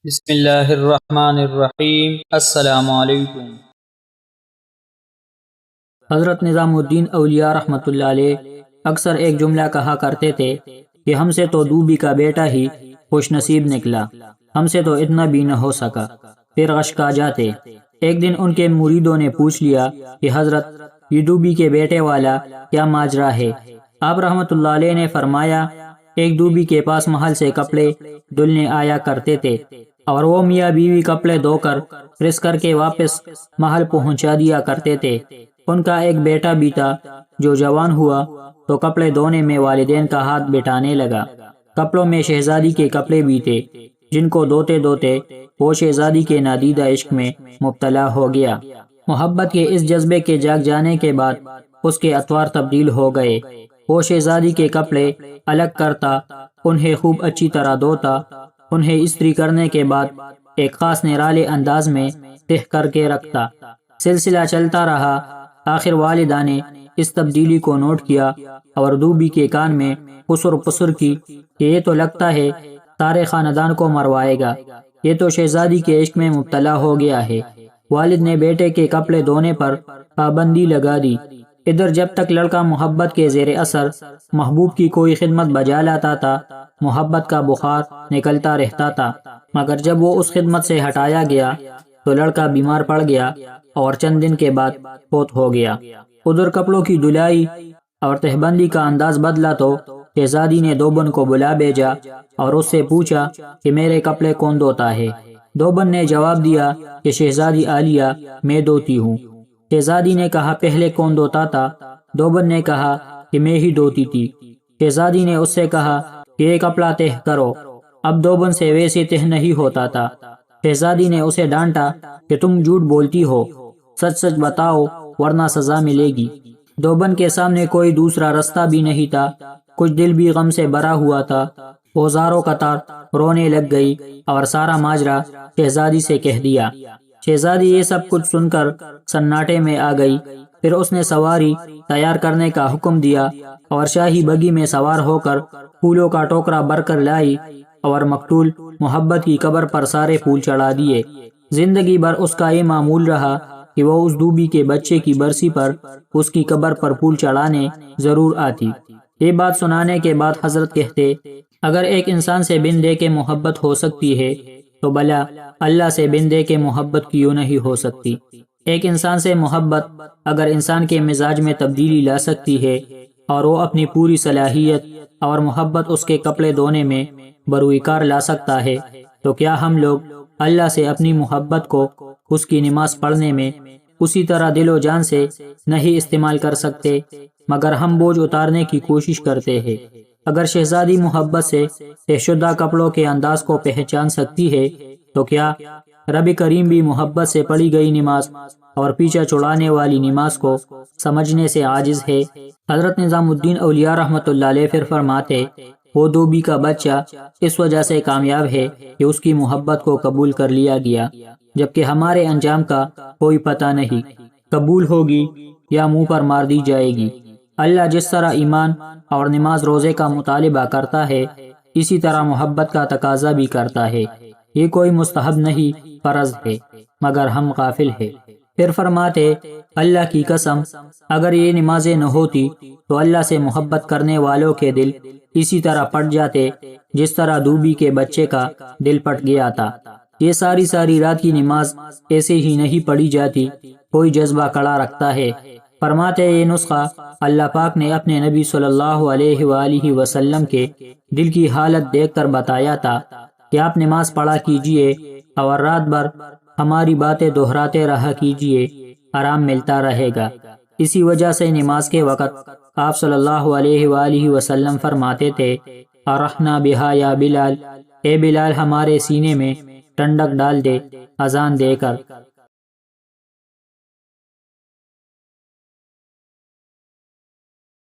بسم اللہ الرحمن الرحیم۔ السلام علیکم۔ حضرت نظام الدین اولیاء رحمۃ اللہ علیہ اکثر ایک جملہ کہا کرتے تھے کہ ہم سے تو دوبی کا بیٹا ہی خوش نصیب نکلا، ہم سے تو اتنا بھی نہ ہو سکا، پھر اشکا جاتے۔ ایک دن ان کے مریدوں نے پوچھ لیا کہ حضرت یہ دوبی کے بیٹے والا کیا ماجرا ہے؟ آپ رحمۃ اللہ علیہ نے فرمایا، ایک دوبی کے پاس محل سے کپڑے دھلنے آیا کرتے تھے اور وہ میاں بیوی کپڑے دھو کر پریس کر کے واپس محل پہنچا دیا کرتے تھے۔ ان کا ایک بیٹا بھی تھا جو جوان ہوا تو کپڑے دھونے میں والدین کا ہاتھ بٹانے لگا۔ کپڑوں میں شہزادی کے کپڑے بھی تھے جن کو دھوتے دھوتے وہ شہزادی کے نادیدہ عشق میں مبتلا ہو گیا۔ محبت کے اس جذبے کے جاگ جانے کے بعد اس کے اطوار تبدیل ہو گئے۔ وہ شہزادی کے کپڑے الگ کرتا، انہیں خوب اچھی طرح دھوتا، انہیں استری کرنے کے بعد ایک خاص نرالے انداز میں تہہ کر کے رکھتا۔ سلسلہ چلتا رہا، آخر والدہ نے اس تبدیلی کو نوٹ کیا اور دوبی کے کان میں قصر پسر کی کہ یہ تو لگتا ہے سارے خاندان کو مروائے گا، یہ تو شہزادی کے عشق میں مبتلا ہو گیا ہے۔ والد نے بیٹے کے کپڑے دھونے پر پابندی لگا دی۔ ادھر جب تک لڑکا محبت کے زیر اثر محبوب کی کوئی خدمت بجا لاتا تھا، محبت کا بخار نکلتا رہتا تھا، مگر جب وہ اس خدمت سے ہٹایا گیا تو لڑکا بیمار پڑ گیا اور چند دن کے بعد فوت ہو گیا۔ ادھر کپڑوں کی دھلائی اور تہبندی کا انداز بدلا تو شہزادی نے دوبن کو بلا بھیجا اور اس سے پوچھا کہ میرے کپڑے کون دھوتا ہے؟ دوبن نے جواب دیا کہ شہزادی عالیہ میں دھوتی ہوں۔ شہزادی نے کہا پہلے کون دھوتا تھا؟ دوبن نے کہا کہ میں ہی دھوتی تھی۔ شہزادی نے اس سے کہا کہ یہ کپڑا تہہ کرو۔ اب دوبن سے ویسے تہہ نہیں ہوتا تھا۔ شہزادی نے اسے ڈانٹا کہ تم جھوٹ بولتی ہو، سچ سچ بتاؤ ورنہ سزا ملے گی۔ دوبن کے سامنے کوئی دوسرا رستہ بھی نہیں تھا، کچھ دل بھی غم سے بھرا ہوا تھا۔ وہ زاروں قطار رونے لگ گئی اور سارا ماجرا شہزادی سے کہہ دیا۔ شہزادی یہ سب کچھ سن کر سناٹے میں آ گئی۔ پھر اس نے سواری تیار کرنے کا حکم دیا اور شاہی بگی میں سوار ہو کر پھولوں کا ٹوکرا بھر کر لائی اور مقتول محبت کی قبر پر سارے پھول چڑھا دیے۔ زندگی بھر اس کا یہ معمول رہا کہ وہ اس دوبی کے بچے کی برسی پر اس کی قبر پر پھول چڑھانے ضرور آتی۔ یہ بات سنانے کے بعد حضرت کہتے، اگر ایک انسان سے بن دے کے محبت ہو سکتی ہے تو بھلا اللہ سے بن دے کے محبت کیوں نہیں ہو سکتی؟ ایک انسان سے محبت اگر انسان کے مزاج میں تبدیلی لا سکتی ہے اور وہ اپنی پوری صلاحیت اور محبت اس کے کپڑے دھونے میں بروئے کار لا سکتا ہے، تو کیا ہم لوگ اللہ سے اپنی محبت کو اس کی نماز پڑھنے میں اسی طرح دل و جان سے نہیں استعمال کر سکتے؟ مگر ہم بوجھ اتارنے کی کوشش کرتے ہیں۔ اگر شہزادی محبت سے طے شدہ کپڑوں کے انداز کو پہچان سکتی ہے تو کیا رب کریم بھی محبت سے پڑھی گئی نماز اور پیچھا چھڑانے والی نماز کو سمجھنے سے عاجز ہے؟ حضرت نظام الدین اولیاء رحمۃ اللہ علیہ پھر فرماتے، وہ دوبی کا بچہ اس وجہ سے کامیاب ہے کہ اس کی محبت کو قبول کر لیا گیا، جبکہ ہمارے انجام کا کوئی پتہ نہیں، قبول ہوگی یا منہ پر مار دی جائے گی۔ اللہ جس طرح ایمان اور نماز روزے کا مطالبہ کرتا ہے، اسی طرح محبت کا تقاضا بھی کرتا ہے۔ یہ کوئی مستحب نہیں، فرض ہے، مگر ہم غافل ہیں۔ پھر فرماتے، اللہ کی قسم اگر یہ نمازیں نہ ہوتی تو اللہ سے محبت کرنے والوں کے دل اسی طرح پٹ جاتے جس طرح دوبی کے بچے کا دل پٹ گیا تھا۔ یہ ساری رات کی نماز ایسے ہی نہیں پڑھی جاتی، کوئی جذبہ کڑا رکھتا ہے۔ فرماتے یہ نسخہ اللہ پاک نے اپنے نبی صلی اللہ علیہ وآلہ وسلم کے دل کی حالت دیکھ کر بتایا تھا کہ آپ نماز پڑھا کیجئے اور رات بھر ہماری باتیں دہراتے رہا کیجئے، آرام ملتا رہے گا۔ اسی وجہ سے نماز کے وقت آپ صلی اللہ علیہ وآلہ وسلم فرماتے تھے، ارحنا بہا یا بلال، اے بلال ہمارے سینے میں ٹھنڈک ڈال دے اذان دے کر۔